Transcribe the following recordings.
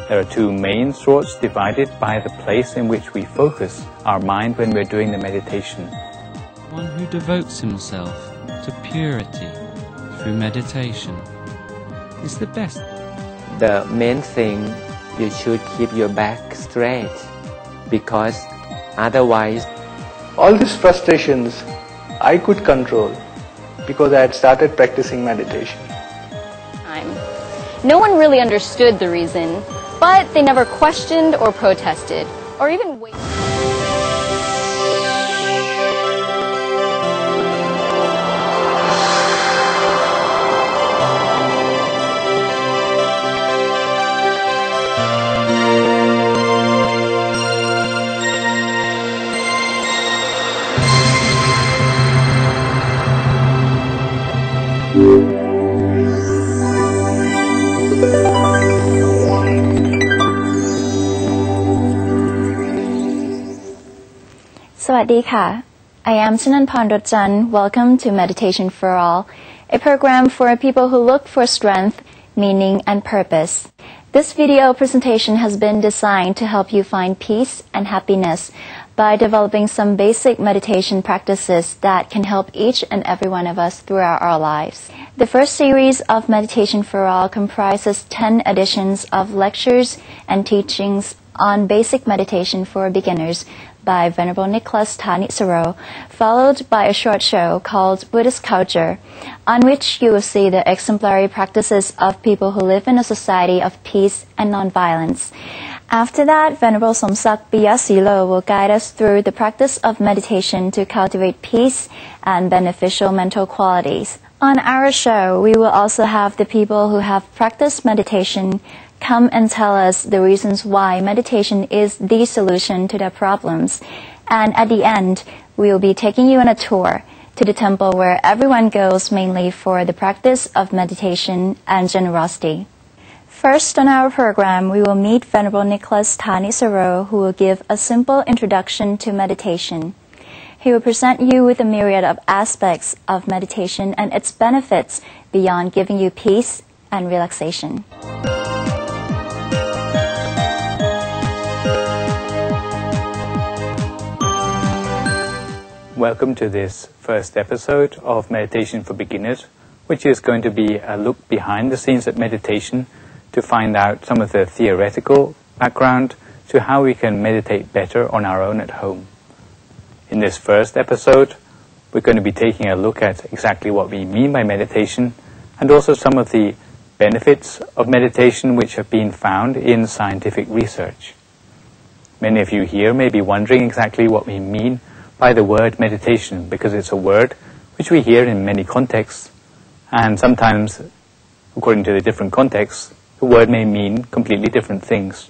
There are two main sorts divided by the place in which we focus our mind when we're doing the meditation. One who devotes himself to purity through meditation is the best. The main thing, you should keep your back straight, because otherwise all these frustrations I could control because I had started practicing meditation. No one really understood the reason, but they never questioned or protested, or even waited. Sawadika. I am Chananpan Rotjan. Welcome to Meditation for All, a program for people who look for strength, meaning, and purpose. This video presentation has been designed to help you find peace and happiness by developing some basic meditation practices that can help each and every one of us throughout our lives. The first series of Meditation for All comprises 10 editions of lectures and teachings on basic meditation for beginners by Venerable Nicholas Thanissaro, followed by a short show called Buddhist Culture, on which you will see the exemplary practices of people who live in a society of peace and nonviolence. After that, Venerable Somsak Piyasilo will guide us through the practice of meditation to cultivate peace and beneficial mental qualities. On our show, we will also have the people who have practiced meditation come and tell us the reasons why meditation is the solution to their problems. And at the end, we will be taking you on a tour to the temple where everyone goes mainly for the practice of meditation and generosity. First on our program, we will meet Venerable Nicholas Thanissaro, who will give a simple introduction to meditation. He will present you with a myriad of aspects of meditation and its benefits beyond giving you peace and relaxation. Welcome to this first episode of Meditation for Beginners, which is going to be a look behind the scenes at meditation to find out some of the theoretical background to how we can meditate better on our own at home. In this first episode, we're going to be taking a look at exactly what we mean by meditation and also some of the benefits of meditation which have been found in scientific research. Many of you here may be wondering exactly what we mean by the word meditation, because it's a word which we hear in many contexts, and sometimes, according to the different contexts, the word may mean completely different things.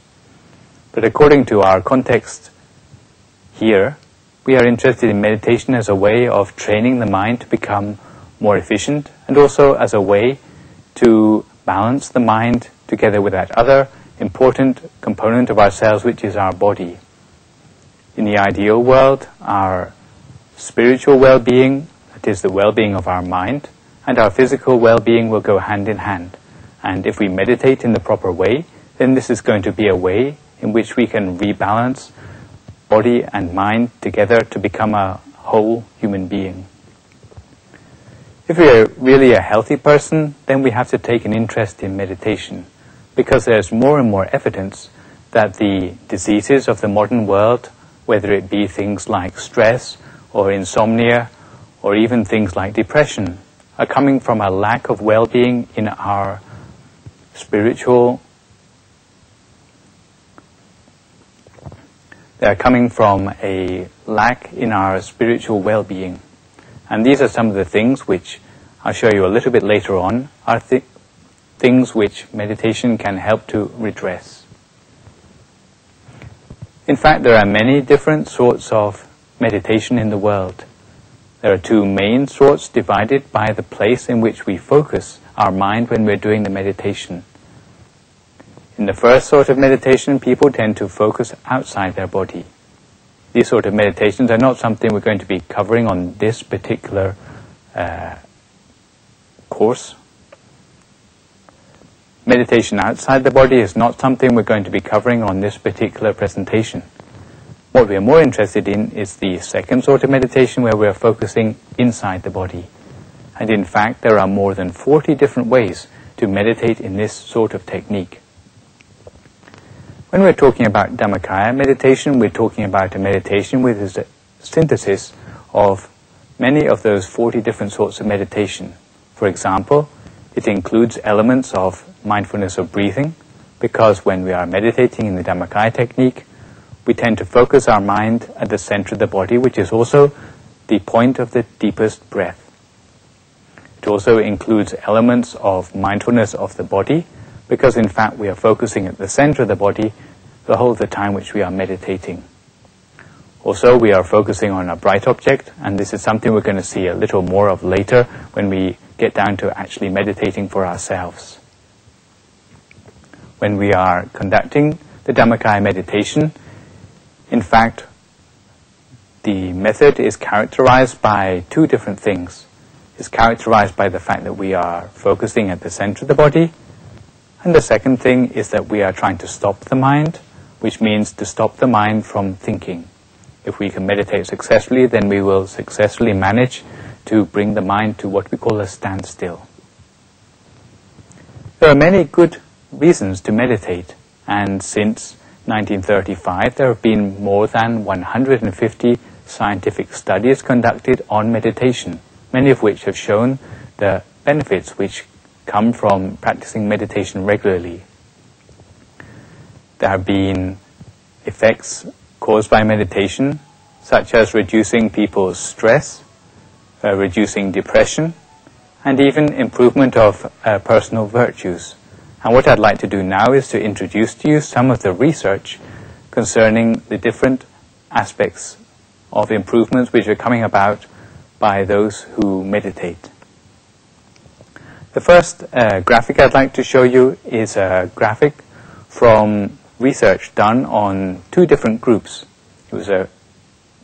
But according to our context here, we are interested in meditation as a way of training the mind to become more efficient, and also as a way to balance the mind together with that other important component of ourselves, which is our body. In the ideal world, our spiritual well-being, that is the well-being of our mind, and our physical well-being will go hand in hand. And if we meditate in the proper way, then this is going to be a way in which we can rebalance body and mind together to become a whole human being. If we are really a healthy person, then we have to take an interest in meditation, because there's more and more evidence that the diseases of the modern world, whether it be things like stress or insomnia or even things like depression, are coming from a lack of well-being in our spiritual. They are coming from a lack in our spiritual well-being. And these are some of the things which I'll show you a little bit later on, are things which meditation can help to redress. In fact, there are many different sorts of meditation in the world. There are two main sorts divided by the place in which we focus our mind when we're doing the meditation. In the first sort of meditation, people tend to focus outside their body. These sort of meditations are not something we're going to be covering on this particular course. meditation outside the body is not something we're going to be covering on this particular presentation. What we're more interested in is the second sort of meditation where we're focusing inside the body. And in fact, there are more than 40 different ways to meditate in this sort of technique. When we're talking about Dhammakaya meditation, we're talking about a meditation with a synthesis of many of those 40 different sorts of meditation. For example, it includes elements of mindfulness of breathing, because when we are meditating in the Dhammakaya technique, we tend to focus our mind at the center of the body, which is also the point of the deepest breath. It also includes elements of mindfulness of the body, because in fact we are focusing at the center of the body the whole of the time which we are meditating. Also, we are focusing on a bright object, and this is something we're going to see a little more of later when we get down to actually meditating for ourselves. When we are conducting the Dhammakaya meditation, in fact, the method is characterized by two different things. It's characterized by the fact that we are focusing at the center of the body, and the second thing is that we are trying to stop the mind, which means to stop the mind from thinking. If we can meditate successfully, then we will successfully manage to bring the mind to what we call a standstill. There are many good reasons to meditate, and since 1935 there have been more than 150 scientific studies conducted on meditation, many of which have shown the benefits which come from practicing meditation regularly. There have been effects caused by meditation, such as reducing people's stress, reducing depression, and even improvement of personal virtues. And what I'd like to do now is to introduce to you some of the research concerning the different aspects of improvements which are coming about by those who meditate. The first graphic I'd like to show you is a graphic from research done on two different groups. It was a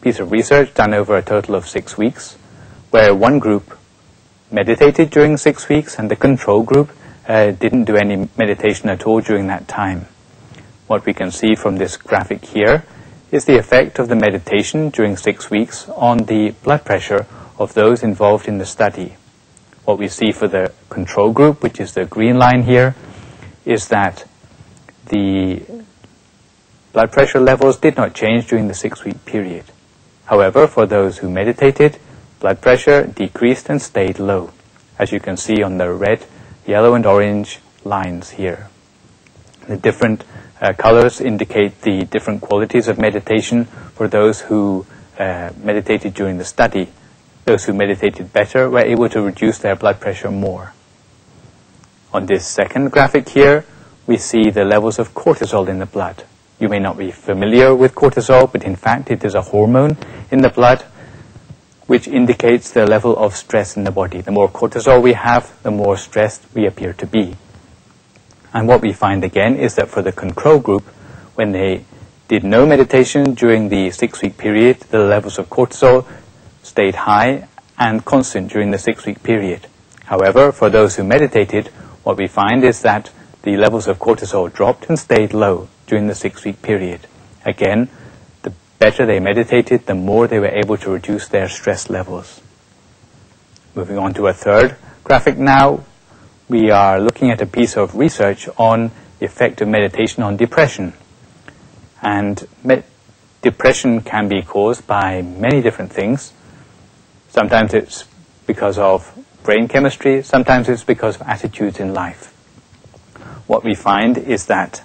piece of research done over a total of 6 weeks, where one group meditated during 6 weeks and the control group didn't do any meditation at all during that time. What we can see from this graphic here is the effect of the meditation during 6 weeks on the blood pressure of those involved in the study. What we see for the control group, which is the green line here, is that the blood pressure levels did not change during the 6-week period. However, for those who meditated, blood pressure decreased and stayed low, as you can see on the red, yellow and orange lines here. The different colors indicate the different qualities of meditation for those who meditated during the study. Those who meditated better were able to reduce their blood pressure more. On this second graphic here, we see the levels of cortisol in the blood. You may not be familiar with cortisol, but in fact it is a hormone in the blood which indicates the level of stress in the body. The more cortisol we have, the more stressed we appear to be. And what we find again is that for the control group, when they did no meditation during the 6-week period, the levels of cortisol stayed high and constant during the 6-week period. However, for those who meditated, what we find is that the levels of cortisol dropped and stayed low during the 6-week period. Again, the better they meditated, the more they were able to reduce their stress levels. Moving on to a third graphic now, we are looking at a piece of research on the effect of meditation on depression. And depression can be caused by many different things. Sometimes it's because of brain chemistry, sometimes it's because of attitudes in life. What we find is that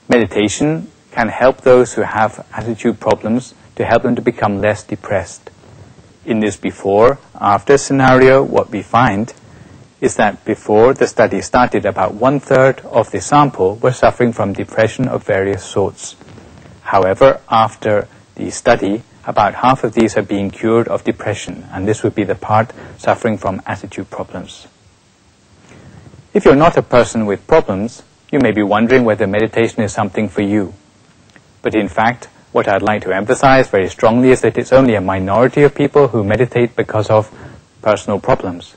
meditation can help those who have attitude problems to help them to become less depressed. In this before-after scenario, what we find is that before the study started, about 1/3 of the sample were suffering from depression of various sorts. However, after the study, about half of these are being cured of depression, and this would be the part suffering from attitude problems. If you're not a person with problems, you may be wondering whether meditation is something for you. But in fact, what I'd like to emphasize very strongly is that it's only a minority of people who meditate because of personal problems.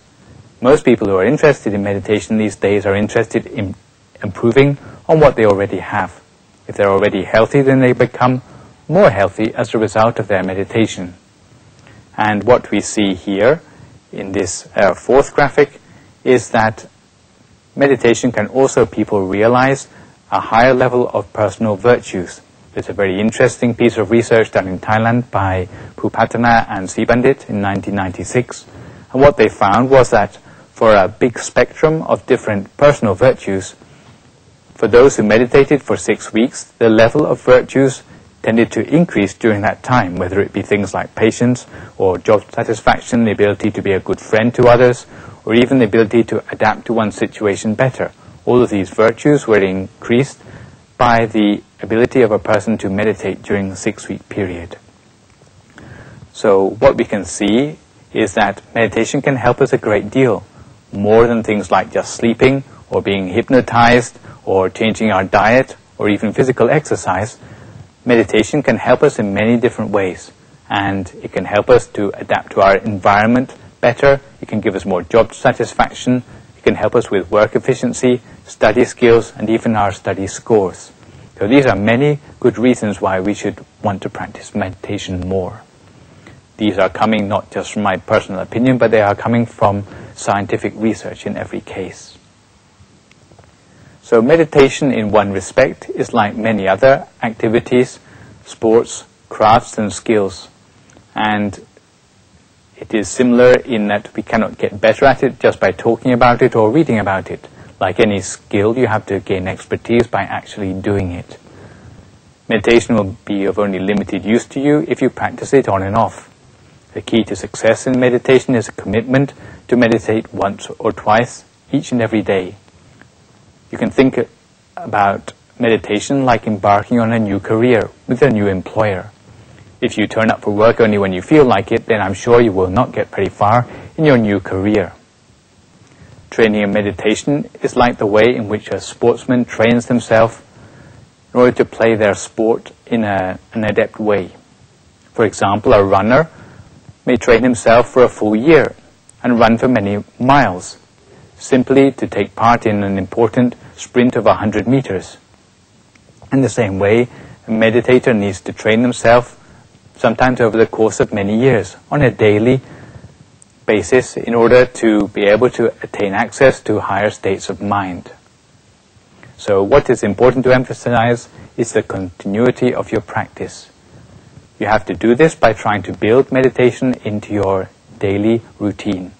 Most people who are interested in meditation these days are interested in improving on what they already have. If they're already healthy, then they become more healthy as a result of their meditation. And what we see here in this fourth graphic is that meditation can also people realize a higher level of personal virtues. There's a very interesting piece of research done in Thailand by Phupatana and Sibandit in 1996. And what they found was that for a big spectrum of different personal virtues, for those who meditated for 6 weeks, the level of virtues tended to increase during that time, whether it be things like patience or job satisfaction, the ability to be a good friend to others, or even the ability to adapt to one's situation better. All of these virtues were increased by the ability of a person to meditate during a 6-week period. So what we can see is that meditation can help us a great deal, more than things like just sleeping or being hypnotized or changing our diet or even physical exercise. Meditation can help us in many different ways, and it can help us to adapt to our environment better. It can give us more job satisfaction. It can help us with work efficiency, study skills, and even our study scores. So these are many good reasons why we should want to practice meditation more. These are coming not just from my personal opinion, but they are coming from scientific research in every case. So meditation in one respect is like many other activities, sports, crafts and skills. And it is similar in that we cannot get better at it just by talking about it or reading about it. Like any skill, you have to gain expertise by actually doing it. Meditation will be of only limited use to you if you practice it on and off. The key to success in meditation is a commitment to meditate once or twice each and every day. You can think about meditation like embarking on a new career with a new employer. If you turn up for work only when you feel like it, then I'm sure you will not get very far in your new career. Training in meditation is like the way in which a sportsman trains themselves in order to play their sport in an adept way. For example, a runner may train himself for a full year and run for many miles, simply to take part in an important sprint of 100 meters. In the same way, a meditator needs to train himself sometimes over the course of many years on a daily basis in order to be able to attain access to higher states of mind. So what is important to emphasize is the continuity of your practice. You have to do this by trying to build meditation into your daily routine.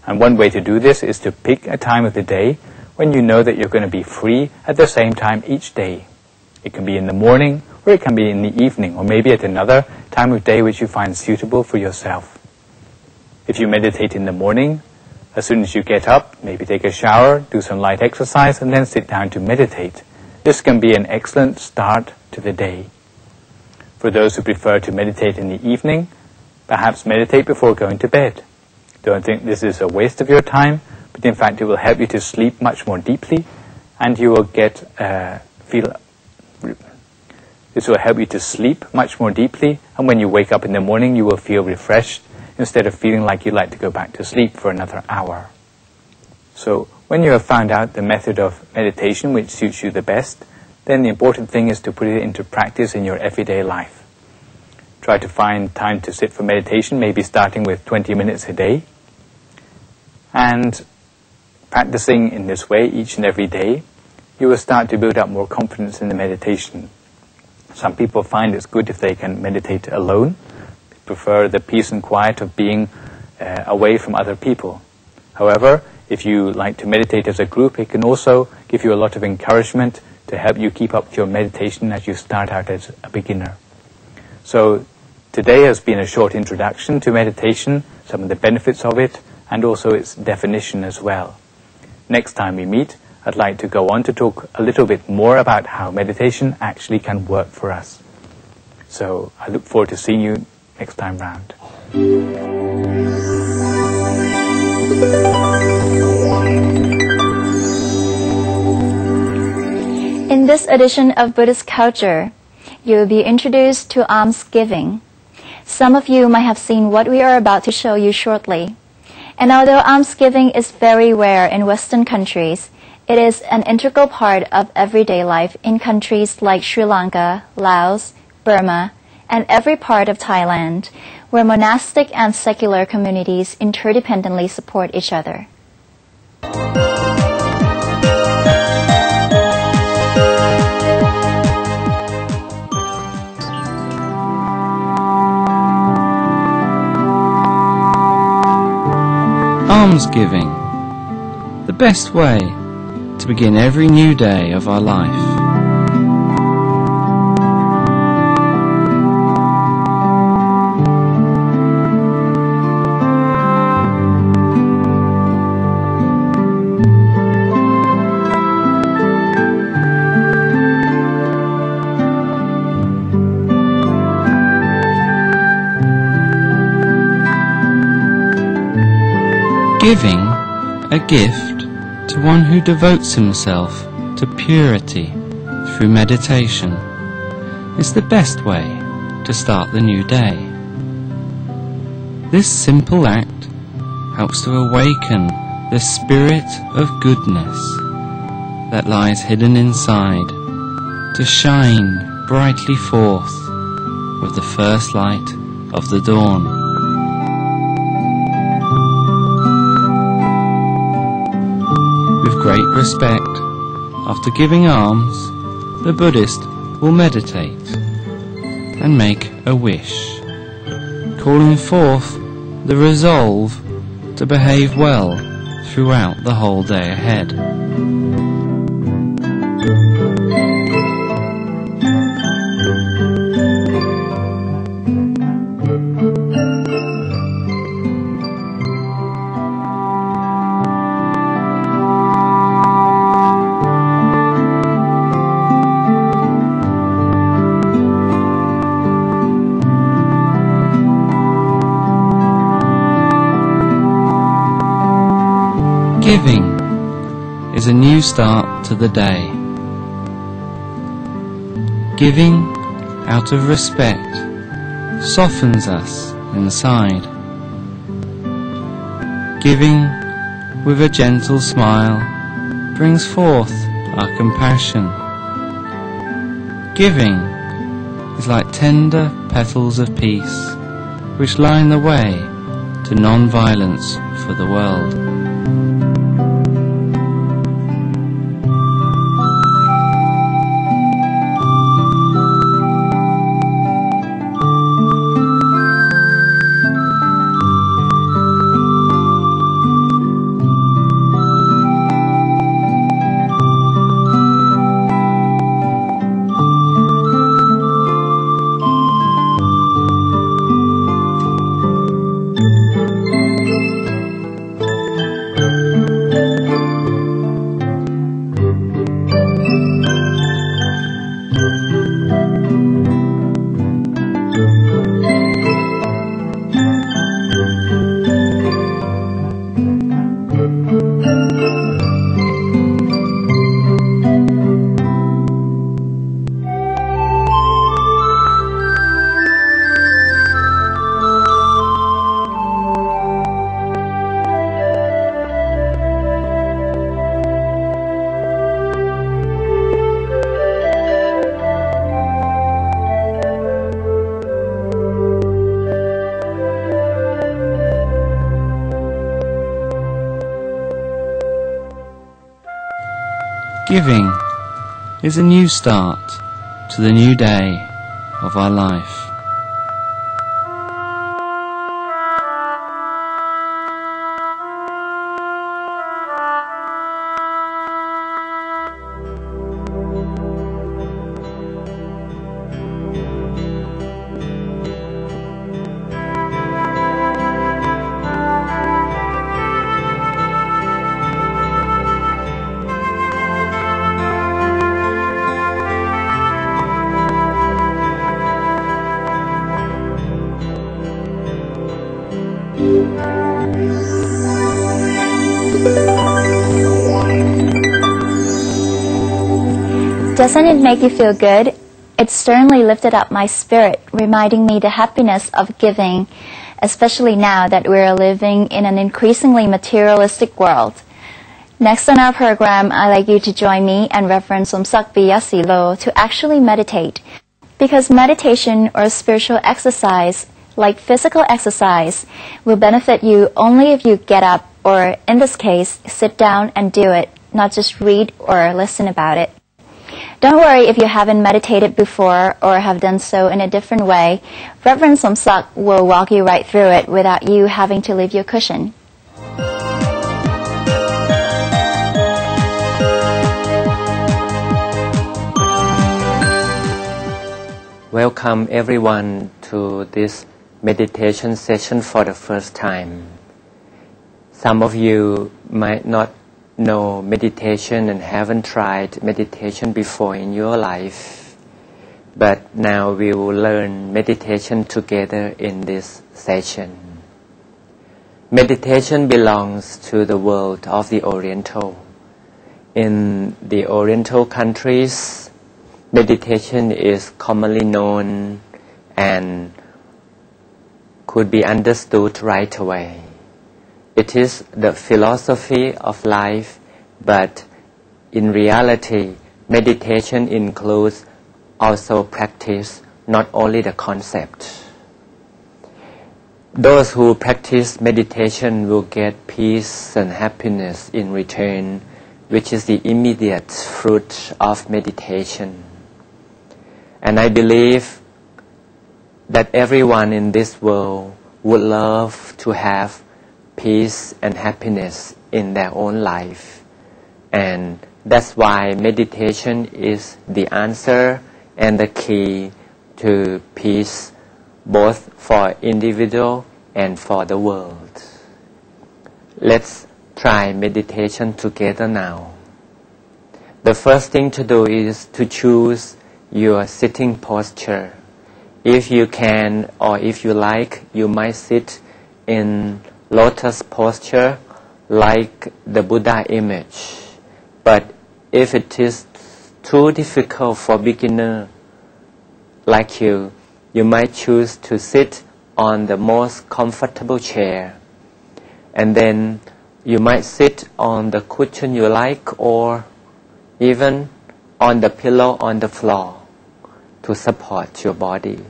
And one way to do this is to pick a time of the day when you know that you're going to be free at the same time each day. It can be in the morning, or it can be in the evening, or maybe at another time of day which you find suitable for yourself. If you meditate in the morning, as soon as you get up, maybe take a shower, do some light exercise, and then sit down to meditate. This can be an excellent start to the day. For those who prefer to meditate in the evening, perhaps meditate before going to bed. Don't think this is a waste of your time, but in fact it will help you to sleep much more deeply, and you will this will help you to sleep much more deeply, and when you wake up in the morning you will feel refreshed instead of feeling like you'd like to go back to sleep for another hour. So when you have found out the method of meditation which suits you the best, then the important thing is to put it into practice in your everyday life. Try to find time to sit for meditation, maybe starting with 20 minutes a day. And practicing in this way each and every day, you will start to build up more confidence in the meditation. Some people find it's good if they can meditate alone. They prefer the peace and quiet of being away from other people. However, if you like to meditate as a group, it can also give you a lot of encouragement to help you keep up your meditation as you start out as a beginner. So today has been a short introduction to meditation, some of the benefits of it, and also its definition as well. Next time we meet, I'd like to go on to talk a little bit more about how meditation actually can work for us. So I look forward to seeing you next time round. In this edition of Buddhist Culture, you will be introduced to almsgiving. Some of you might have seen what we are about to show you shortly. And although almsgiving is very rare in Western countries, it is an integral part of everyday life in countries like Sri Lanka, Laos, Burma, and every part of Thailand, where monastic and secular communities interdependently support each other. Almsgiving, the best way to begin every new day of our life. Giving a gift to one who devotes himself to purity through meditation is the best way to start the new day. This simple act helps to awaken the spirit of goodness that lies hidden inside to shine brightly forth with the first light of the dawn. With great respect, after giving alms, the Buddhist will meditate and make a wish, calling forth the resolve to behave well throughout the whole day ahead. Giving is a new start to the day. Giving out of respect softens us inside. Giving with a gentle smile brings forth our compassion. Giving is like tender petals of peace which line the way to non-violence for the world. Giving is a new start to the new day of our life. Doesn't it make you feel good? It certainly lifted up my spirit, reminding me the happiness of giving, especially now that we're living in an increasingly materialistic world. Next on our program, I'd like you to join me and Reverend Somsak Biyasilo to actually meditate. Because meditation or spiritual exercise, like physical exercise, will benefit you only if you get up, or in this case, sit down and do it, not just read or listen about it. Don't worry if you haven't meditated before or have done so in a different way. Reverend Somsak will walk you right through it without you having to leave your cushion. Welcome everyone to this meditation session for the first time. Some of you might not know meditation and haven't tried meditation before in your life, but now we will learn meditation together in this session. Meditation belongs to the world of the Oriental. In the Oriental countries, meditation is commonly known and could be understood right away. It is the philosophy of life, but in reality, meditation includes also practice, not only the concept. Those who practice meditation will get peace and happiness in return, which is the immediate fruit of meditation. And I believe that everyone in this world would love to have peace and happiness in their own life. And that's why meditation is the answer and the key to peace, both for individual and for the world. Let's try meditation together now. The first thing to do is to choose your sitting posture. If you can, or if you like, you might sit in lotus posture like the Buddha image. But if it is too difficult for beginner like you might choose to sit on the most comfortable chair. And then you might sit on the cushion you like, or even on the pillow on the floor to support your body.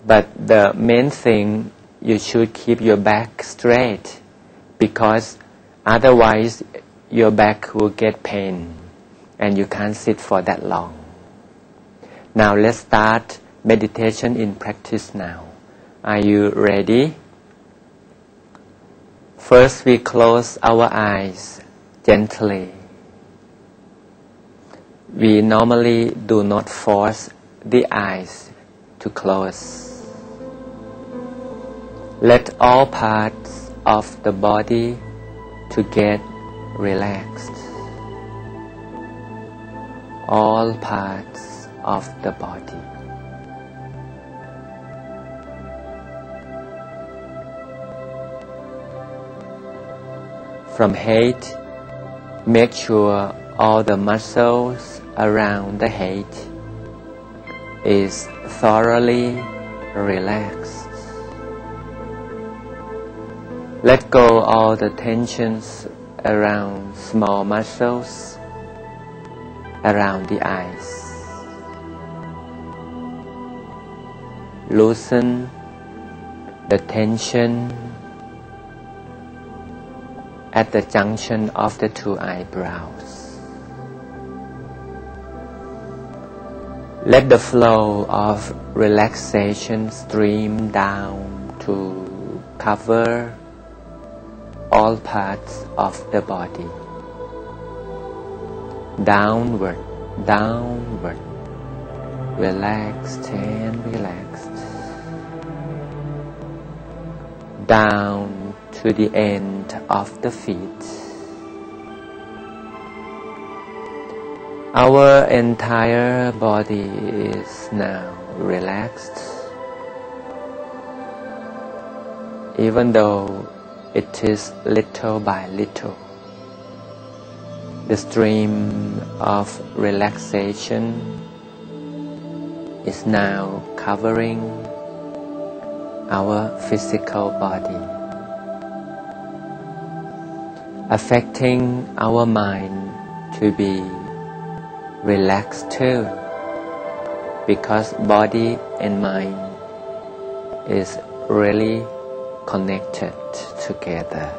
But the main thing, you should keep your back straight, because otherwise your back will get pain and you can't sit for that long. Now let's start meditation in practice now. Are you ready? First we close our eyes gently. We normally do not force the eyes to close. Let all parts of the body to get relaxed. All parts of the body. From head, make sure all the muscles around the head is thoroughly relaxed. Let go all the tensions around small muscles around the eyes. Loosen the tension at the junction of the two eyebrows. Let the flow of relaxation stream down to cover all parts of the body. Downward, downward, relaxed and relaxed. Down to the end of the feet. Our entire body is now relaxed, even though it is little by little. The stream of relaxation is now covering our physical body, affecting our mind to be relaxed too, because body and mind is really connected together.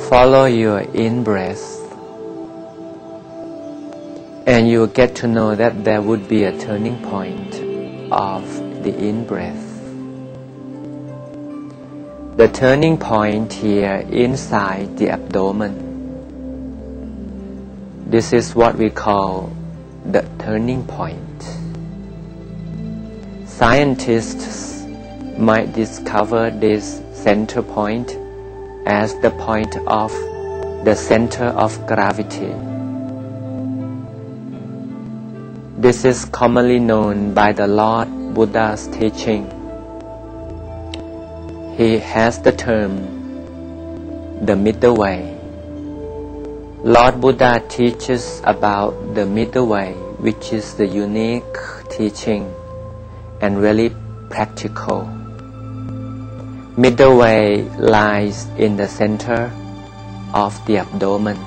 Follow your in-breath, and you get to know that there would be a turning point of the in-breath. The turning point here inside the abdomen. This is what we call the turning point. Scientists might discover this center point as the point of the center of gravity. This is commonly known by the Lord Buddha's teaching. He has the term the middle way. Lord Buddha teaches about the middle way, which is the unique teaching and really practical. Middle way lies in the center of the abdomen.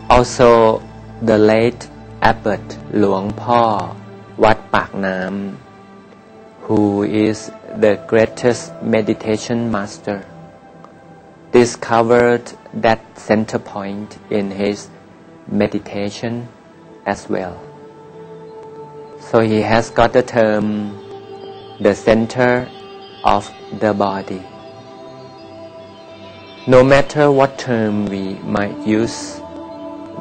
Also, the late Abbot หลวงพ่อวัดปากน้ำ who is the greatest meditation master, discovered that center point in his meditation as well. So he has got the term the center of the body. No matter what term we might use,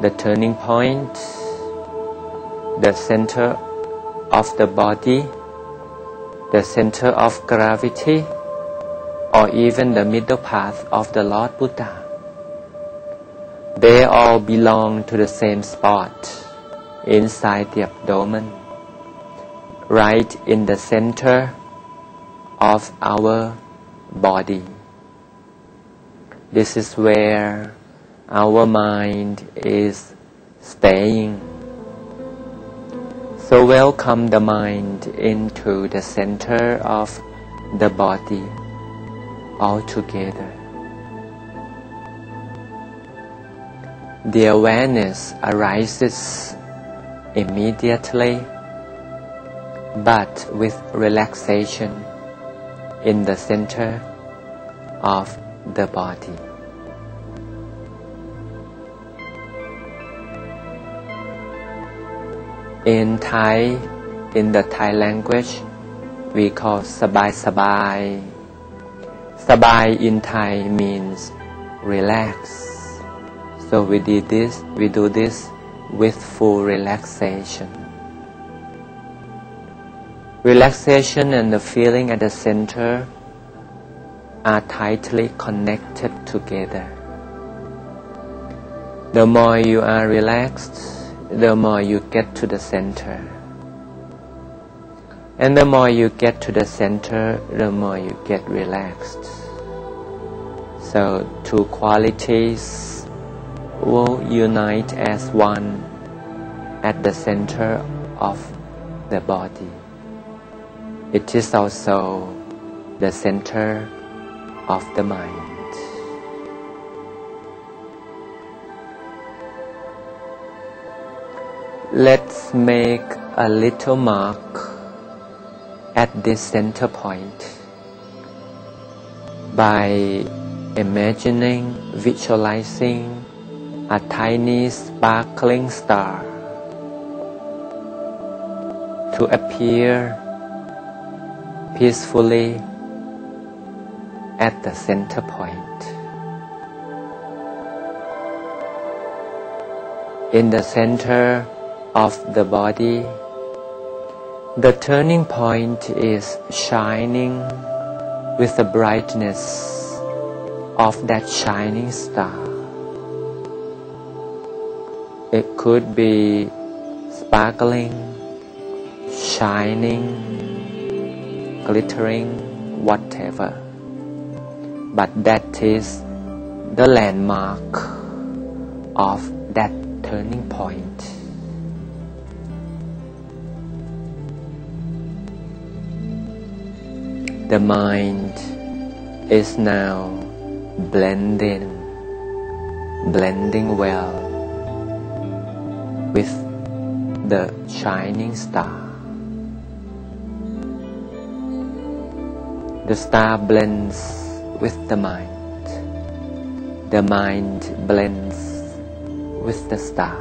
the turning point, the center of the body, the center of gravity, or even the middle path of the Lord Buddha, they all belong to the same spot inside the abdomen, right in the center of our body. This is where our mind is staying. So welcome the mind into the center of the body altogether. The awareness arises immediately, but with relaxation in the center of the body. In Thai, in the Thai language, we call sabai sabai. Sabai in Thai means relax. So we do this with full relaxation. Relaxation and the feeling at the center are tightly connected together. The more you are relaxed, the more you get to the center. And the more you get to the center, the more you get relaxed. So two qualities will unite as one at the center of the body. It is also the center of the mind. Let's make a little mark at this center point by imagining, visualizing a tiny sparkling star to appear peacefully at the center point. In the center of the body, the turning point is shining with the brightness of that shining star. It could be sparkling, shining, glittering, whatever. But that is the landmark of that turning point. The mind is now blending well with the shining star. The star blends with the mind. The mind blends with the star.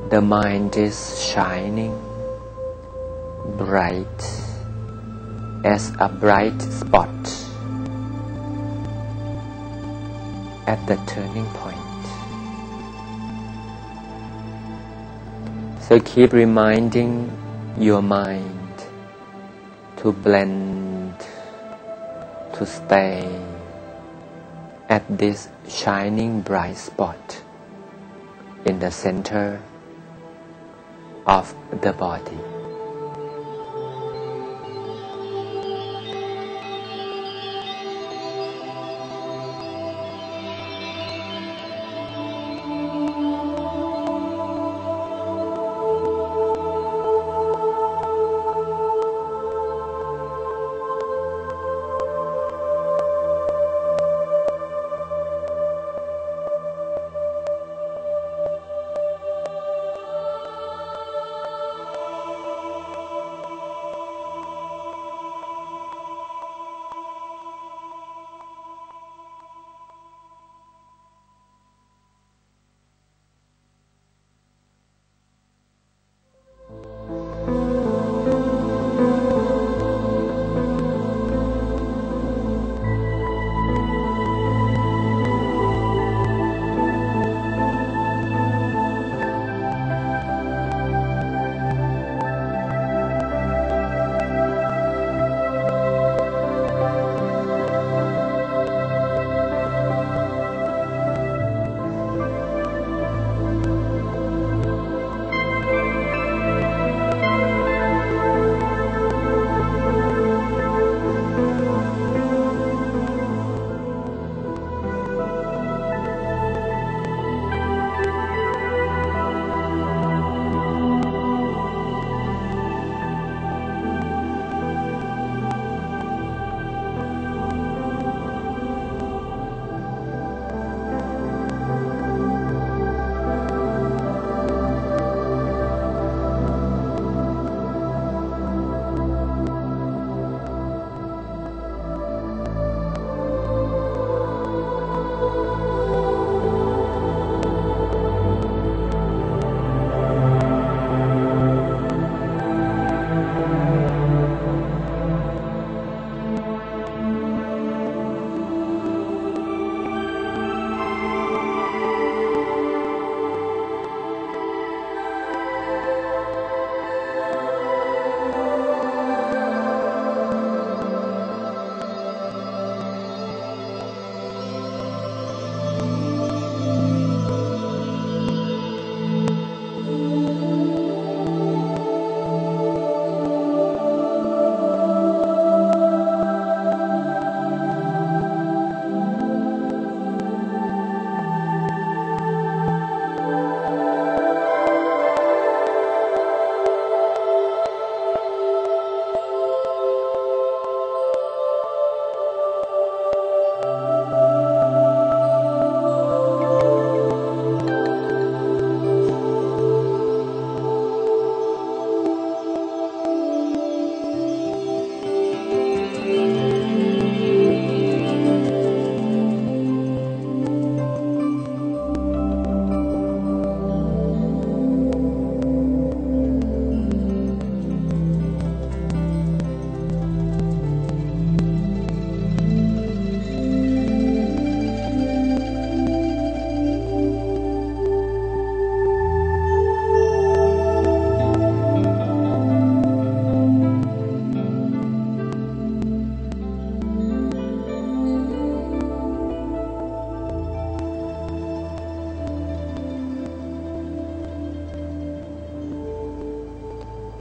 The mind is shining bright as a bright spot at the turning point. So keep reminding your mind to blend, to stay at this shining bright spot in the center of the body.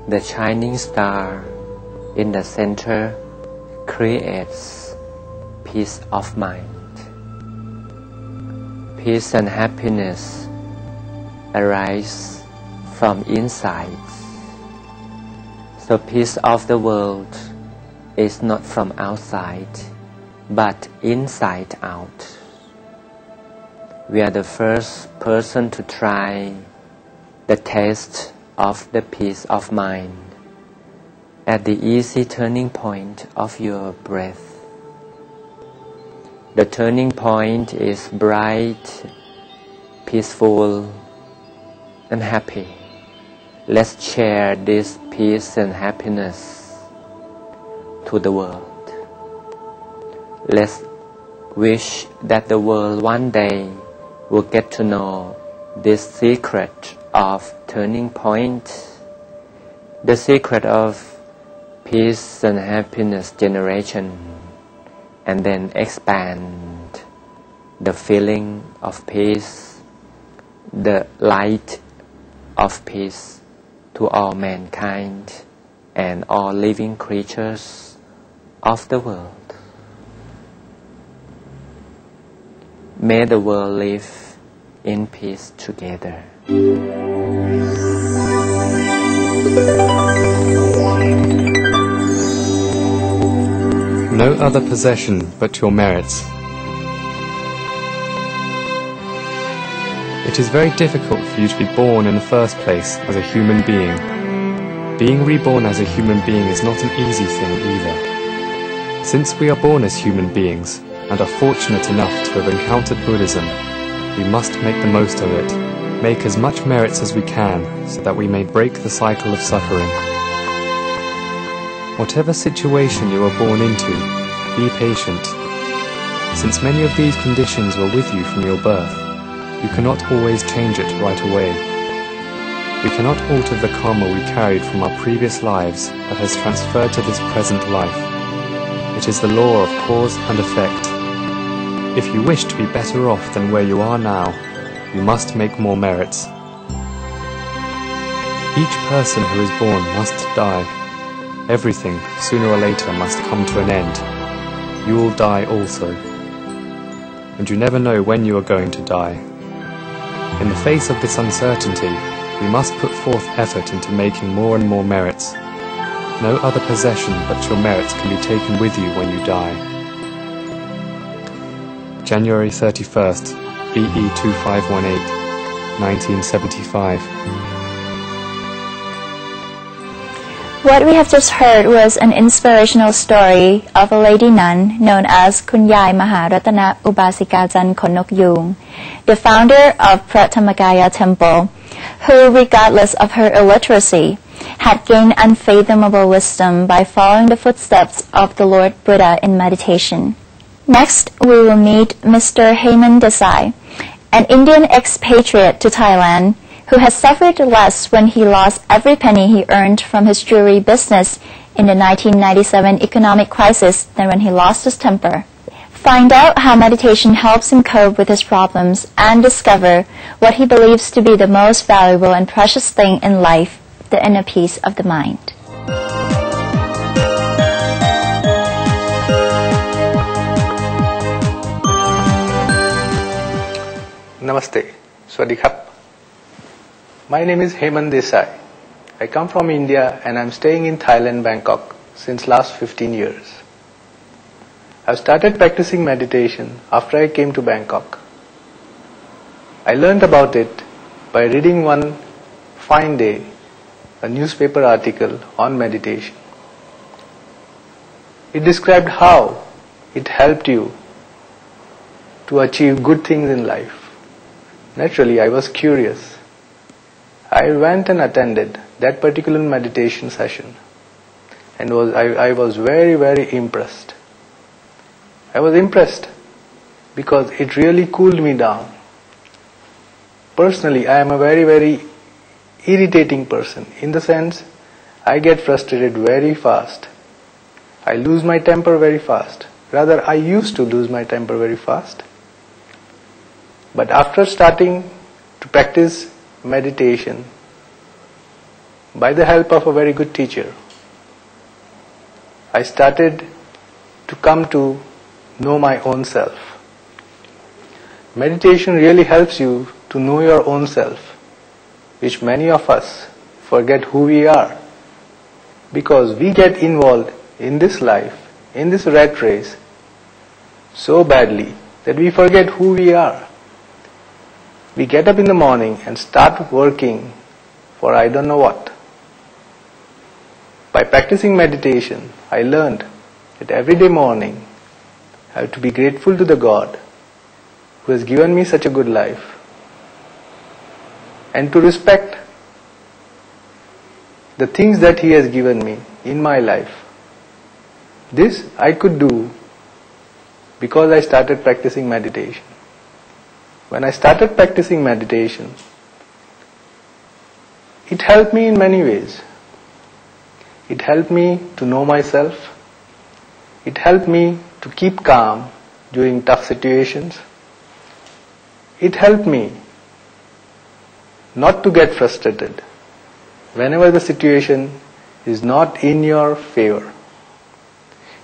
The shining star in the center creates peace of mind, peace and happiness arise from inside. So peace of the world is not from outside, but inside out. We are the first person to try the taste of the peace of mind at the easy turning point of your breath. The turning point is bright, peaceful, and happy. Let's share this peace and happiness to the world. Let's wish that the world one day will get to know this secret of turning point, the secret of peace and happiness generation, and then expand the feeling of peace, the light of peace to all mankind and all living creatures of the world. May the world live in peace together. No other possession but your merits. It is very difficult for you to be born in the first place as a human being. Being reborn as a human being is not an easy thing either. Since we are born as human beings and are fortunate enough to have encountered Buddhism, we must make the most of it, make as much merits as we can so that we may break the cycle of suffering. Whatever situation you are born into, be patient. Since many of these conditions were with you from your birth, you cannot always change it right away. We cannot alter the karma we carried from our previous lives that has transferred to this present life. It is the law of cause and effect. If you wish to be better off than where you are now, you must make more merits. Each person who is born must die. Everything, sooner or later, must come to an end. You will die also. And you never know when you are going to die. In the face of this uncertainty, we must put forth effort into making more and more merits. No other possession but your merits can be taken with you when you die. January 31st, BE 2518, 1975. What we have just heard was an inspirational story of a lady nun known as Kun Yai Maharatana Ubasikajan Konok Yung, the founder of Prathamagaya Temple, who, regardless of her illiteracy, had gained unfathomable wisdom by following the footsteps of the Lord Buddha in meditation. Next, we will meet Mr. Heyman Desai, an Indian expatriate to Thailand, who has suffered less when he lost every penny he earned from his jewelry business in the 1997 economic crisis than when he lost his temper. Find out how meditation helps him cope with his problems and discover what he believes to be the most valuable and precious thing in life, the inner peace of the mind. Namaste. Swadikap. My name is Heyman Desai. I come from India and I'm staying in Thailand, Bangkok since last 15 years. I've started practicing meditation after I came to Bangkok. I learned about it by reading one fine day a newspaper article on meditation. It described how it helped you to achieve good things in life. Naturally, I was curious. I went and attended that particular meditation session and I was very, very impressed. I was impressed because it really cooled me down. Personally, I am a very, very irritating person in the sense I get frustrated very fast. I lose my temper very fast. Rather, I used to lose my temper very fast. But after starting to practice meditation by the help of a very good teacher, I started to come to know my own self. Meditation really helps you to know your own self, which many of us forget who we are, because we get involved in this life, in this rat race, so badly that we forget who we are. We get up in the morning and start working for I don't know what. By practicing meditation, I learned that every day morning I have to be grateful to the God who has given me such a good life, and to respect the things that He has given me in my life. This I could do because I started practicing meditation. When I started practicing meditation, it helped me in many ways. It helped me to know myself. It helped me to keep calm during tough situations. It helped me not to get frustrated whenever the situation is not in your favor.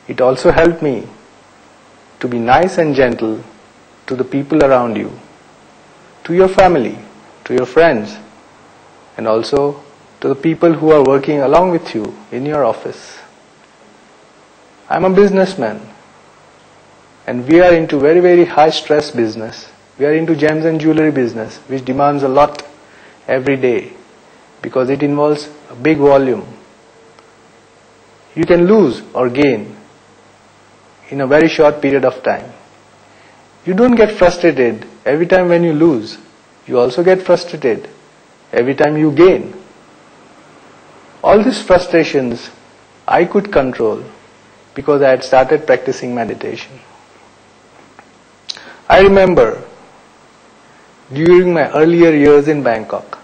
It also helped me to be nice and gentle to the people around you, to your family, to your friends, and also to the people who are working along with you in your office. I'm a businessman, and we are into very, very high stress business. We are into gems and jewelry business, which demands a lot every day because it involves a big volume. You can lose or gain in a very short period of time. You don't get frustrated every time when you lose. You also get frustrated every time you gain. All these frustrations I could control because I had started practicing meditation. I remember during my earlier years in Bangkok,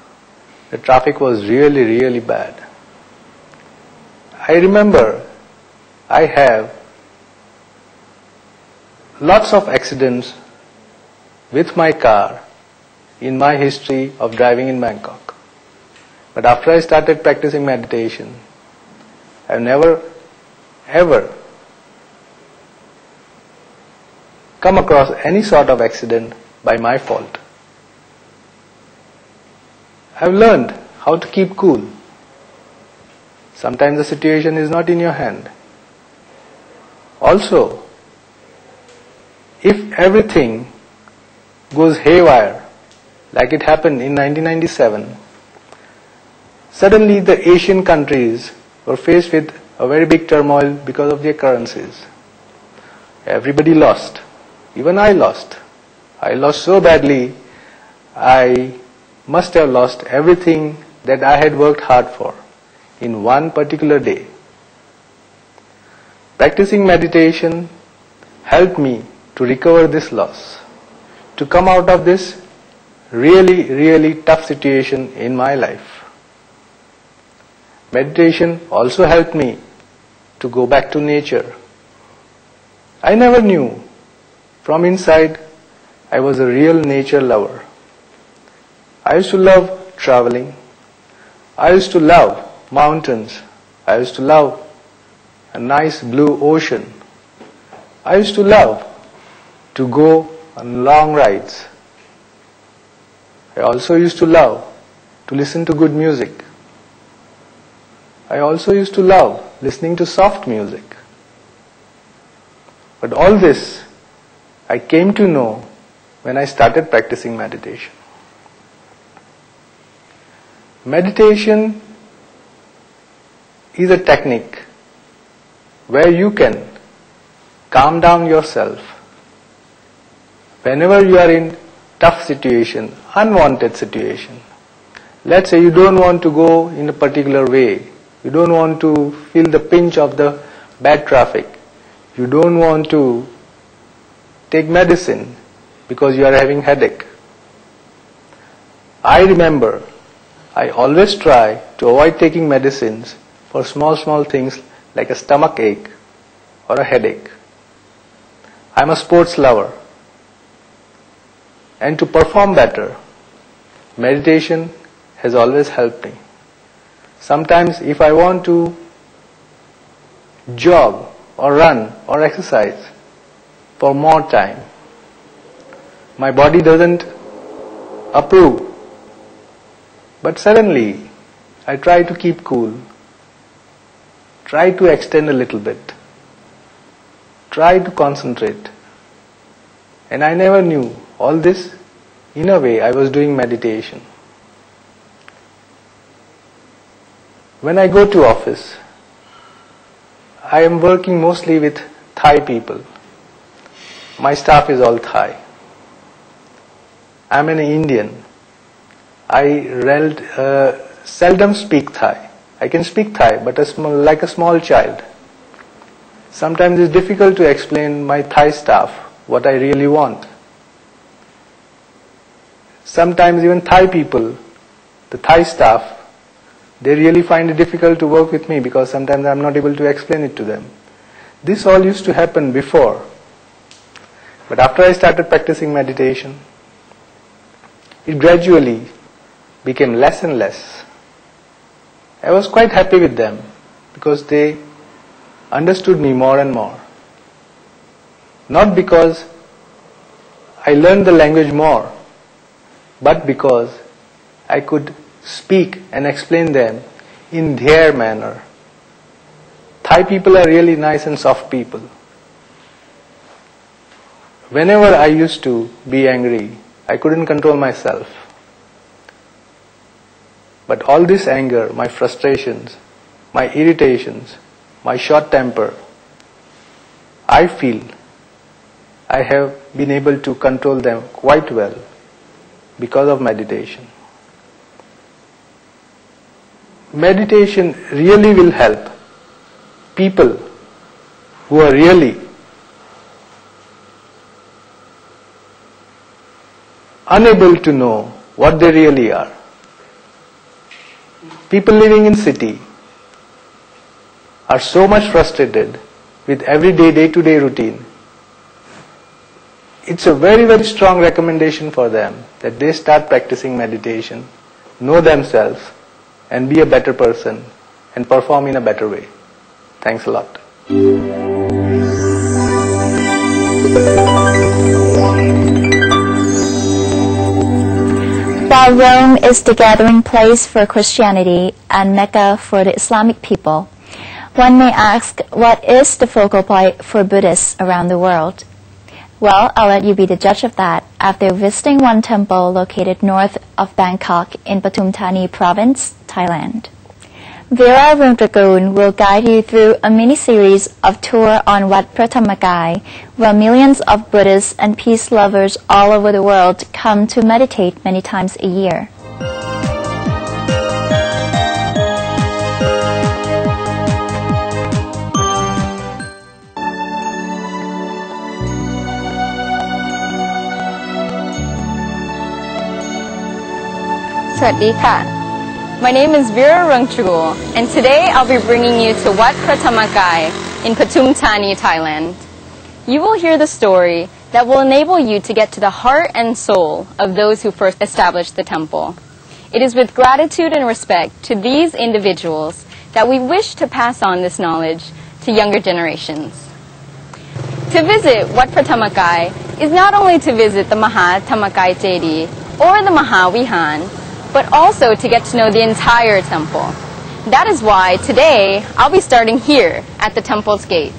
the traffic was really, really bad. I remember I have lots of accidents with my car in my history of driving in Bangkok. But after I started practicing meditation, I've never ever come across any sort of accident by my fault. I've learned how to keep cool. Sometimes the situation is not in your hand. Also, if everything goes haywire, like it happened in 1997, suddenly the Asian countries were faced with a very big turmoil because of their currencies. Everybody lost. Even I lost. I lost so badly, I must have lost everything that I had worked hard for in one particular day. Practicing meditation helped me to recover this loss, to come out of this really, really tough situation in my life. Meditation also helped me to go back to nature. I never knew from inside I was a real nature lover. I used to love traveling. I used to love mountains. I used to love a nice blue ocean. I used to love to go on long rides. I also used to love to listen to good music. I also used to love listening to soft music. But all this I came to know when I started practicing meditation. Meditation is a technique where you can calm down yourself whenever you are in tough situation, unwanted situation. Let's say you don't want to go in a particular way. You don't want to feel the pinch of the bad traffic. You don't want to take medicine because you are having headache. I remember I always try to avoid taking medicines for small things like a stomach ache or a headache. I'm a sports lover, and to perform better, meditation has always helped me. Sometimes if I want to jog or run or exercise for more time, My body doesn't approve. But suddenly, I try to keep cool, try to extend a little bit, try to concentrate. And I never knew all this, in a way, I was doing meditation. When I go to office, I am working mostly with Thai people. My staff is all Thai. I'm an Indian. I seldom speak Thai. I can speak Thai, but like a small child. Sometimes it's difficult to explain my Thai staff what I really want. Sometimes even Thai people, the Thai staff, they really find it difficult to work with me because sometimes I'm not able to explain it to them. This all used to happen before. But after I started practicing meditation, it gradually became less and less. I was quite happy with them because they understood me more and more. Not because I learned the language more, but because I could speak and explain them in their manner. Thai people are really nice and soft people. Whenever I used to be angry, I couldn't control myself. But all this anger, my frustrations, my irritations, my short temper, I feel I have been able to control them quite well because of meditation. Meditation really will help people who are really unable to know what they really are. People living in city are so much frustrated with everyday, day-to-day routine. It's a very, very strong recommendation for them that they start practicing meditation, know themselves, and be a better person and perform in a better way. Thanks a lot. While Rome is the gathering place for Christianity and Mecca for the Islamic people, one may ask, what is the focal point for Buddhists around the world? Well, I'll let you be the judge of that after visiting one temple located north of Bangkok in Pathum Thani province, Thailand. Vera Runtragoon will guide you through a mini-series of tour on Wat Pratamakai, where millions of Buddhists and peace lovers all over the world come to meditate many times a year. Swadika. My name is Vera Rungchugul, and today I'll be bringing you to Wat Pratamakai in Pathum Thani, Thailand. You will hear the story that will enable you to get to the heart and soul of those who first established the temple. It is with gratitude and respect to these individuals that we wish to pass on this knowledge to younger generations. To visit Wat Pratamakai is not only to visit the Maha Tamakai Jedi or the Maha Vihan, but also to get to know the entire temple. That is why today I'll be starting here at the temple's gate.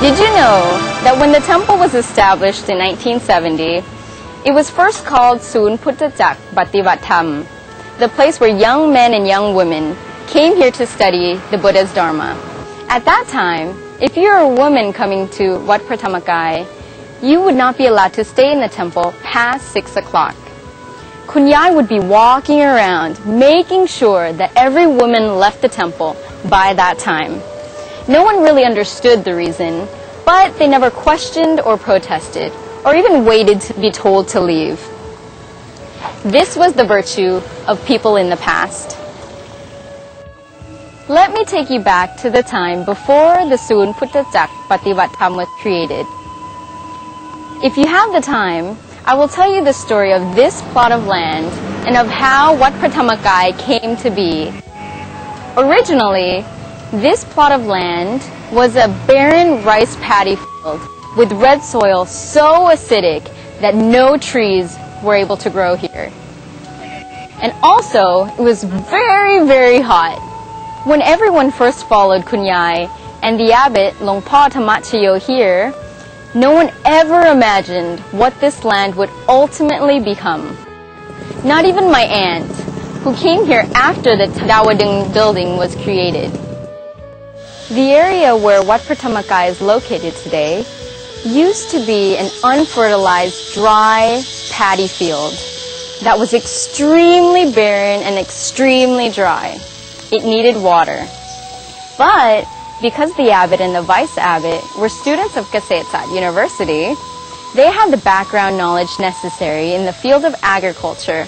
Did you know that when the temple was established in 1970, it was first called Soon Puttachak Bativatham, the place where young men and young women came here to study the Buddha's Dharma. At that time, if you were a woman coming to Wat Pratamakai, you would not be allowed to stay in the temple past 6 o'clock. Kun Yai would be walking around, making sure that every woman left the temple by that time. No one really understood the reason, but they never questioned or protested, or even waited to be told to leave. This was the virtue of people in the past. Let me take you back to the time before the Soon Puttachak Pativat Tham was created. If you have the time, I will tell you the story of this plot of land and of how Wat Pratamakai came to be. Originally, this plot of land was a barren rice paddy field with red soil so acidic that no trees were able to grow here. And also, it was very, very hot. When everyone first followed Kun Yai and the abbot, Long Pa Tamachayo here, no one ever imagined what this land would ultimately become. Not even my aunt, who came here after the Dawading building was created. The area where Wat Pratamakai is located today used to be an unfertilized, dry paddy field that was extremely barren and extremely dry. It needed water. But because the abbot and the vice abbot were students of Kasetsat University, they had the background knowledge necessary in the field of agriculture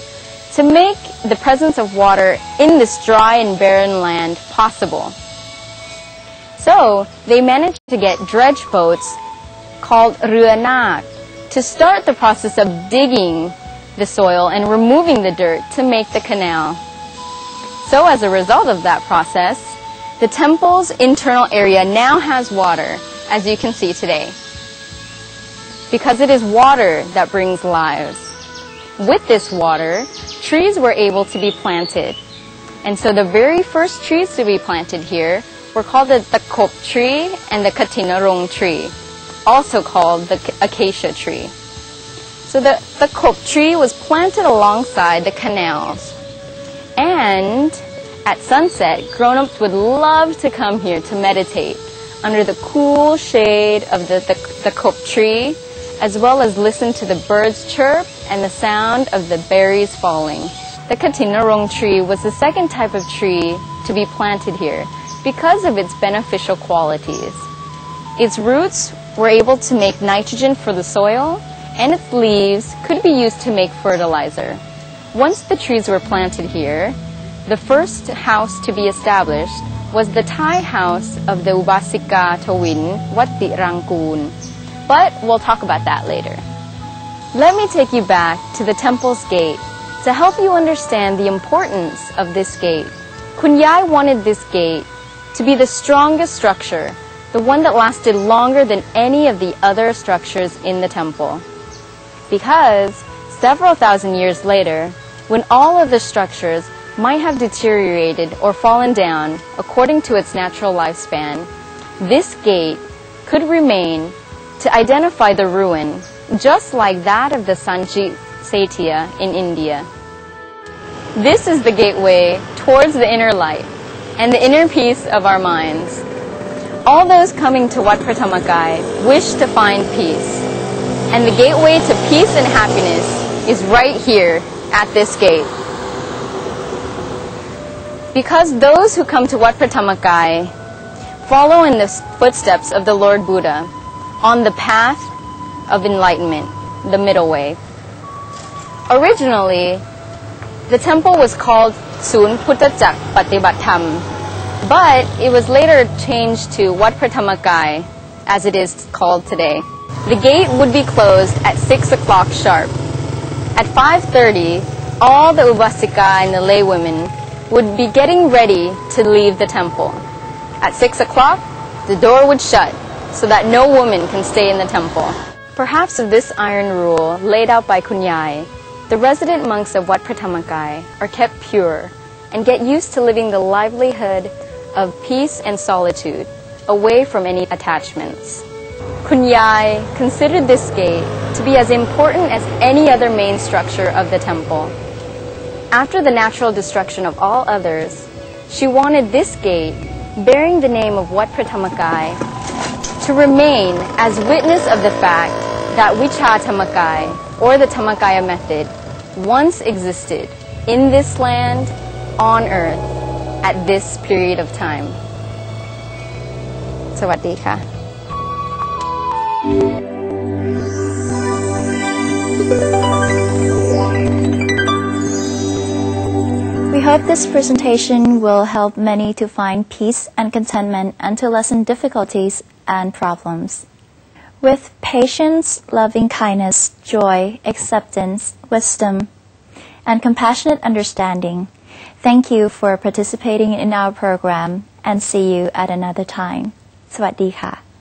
to make the presence of water in this dry and barren land possible. So they managed to get dredge boats called Ruanak to start the process of digging the soil and removing the dirt to make the canal. So as a result of that process, the temple's internal area now has water, as you can see today. Because it is water that brings lives. With this water, trees were able to be planted. And so the very first trees to be planted here were called the Takop tree and the Katinarong tree, also called the acacia tree. So the Takop tree was planted alongside the canals. And at sunset, grown-ups would love to come here to meditate under the cool shade of the kop tree, as well as listen to the birds chirp and the sound of the berries falling. The Katinarong tree was the second type of tree to be planted here because of its beneficial qualities. Its roots were able to make nitrogen for the soil, and its leaves could be used to make fertilizer. Once the trees were planted here, the first house to be established was the Thai house of the Ubasika Towin, Wat Rangkun. But we'll talk about that later. Let me take you back to the temple's gate to help you understand the importance of this gate. Kun Yai wanted this gate to be the strongest structure, the one that lasted longer than any of the other structures in the temple. Because several thousand years later, when all of the structures might have deteriorated or fallen down according to its natural lifespan, this gate could remain to identify the ruin, just like that of the Sanchi Saitya in India. This is the gateway towards the inner light and the inner peace of our minds. All those coming to Wat Pratamakai wish to find peace, and the gateway to peace and happiness is right here at this gate. Because those who come to Wat Pratamakai follow in the footsteps of the Lord Buddha on the path of enlightenment, the middle way. Originally, the temple was called Soon Puttachak Pativat Tham, but it was later changed to Wat Pratamakai, as it is called today. The gate would be closed at 6 o'clock sharp. At 5:30, all the Ubasika and the laywomen would be getting ready to leave the temple. At 6 o'clock, the door would shut so that no woman can stay in the temple. Perhaps of this iron rule laid out by Kun Yai, the resident monks of Wat Pratamakai are kept pure and get used to living the livelihood of peace and solitude, away from any attachments. Kun Yai considered this gate to be as important as any other main structure of the temple. After the natural destruction of all others, she wanted this gate, bearing the name of Wat Pratamakai, to remain as witness of the fact that Vicha Dhammakaya, or the Dhammakaya method, once existed in this land, on earth, at this period of time. สวัสดีค่ะ We hope this presentation will help many to find peace and contentment and to lessen difficulties and problems. With patience, loving kindness, joy, acceptance, wisdom, and compassionate understanding, thank you for participating in our program and see you at another time. สวัสดีค่ะ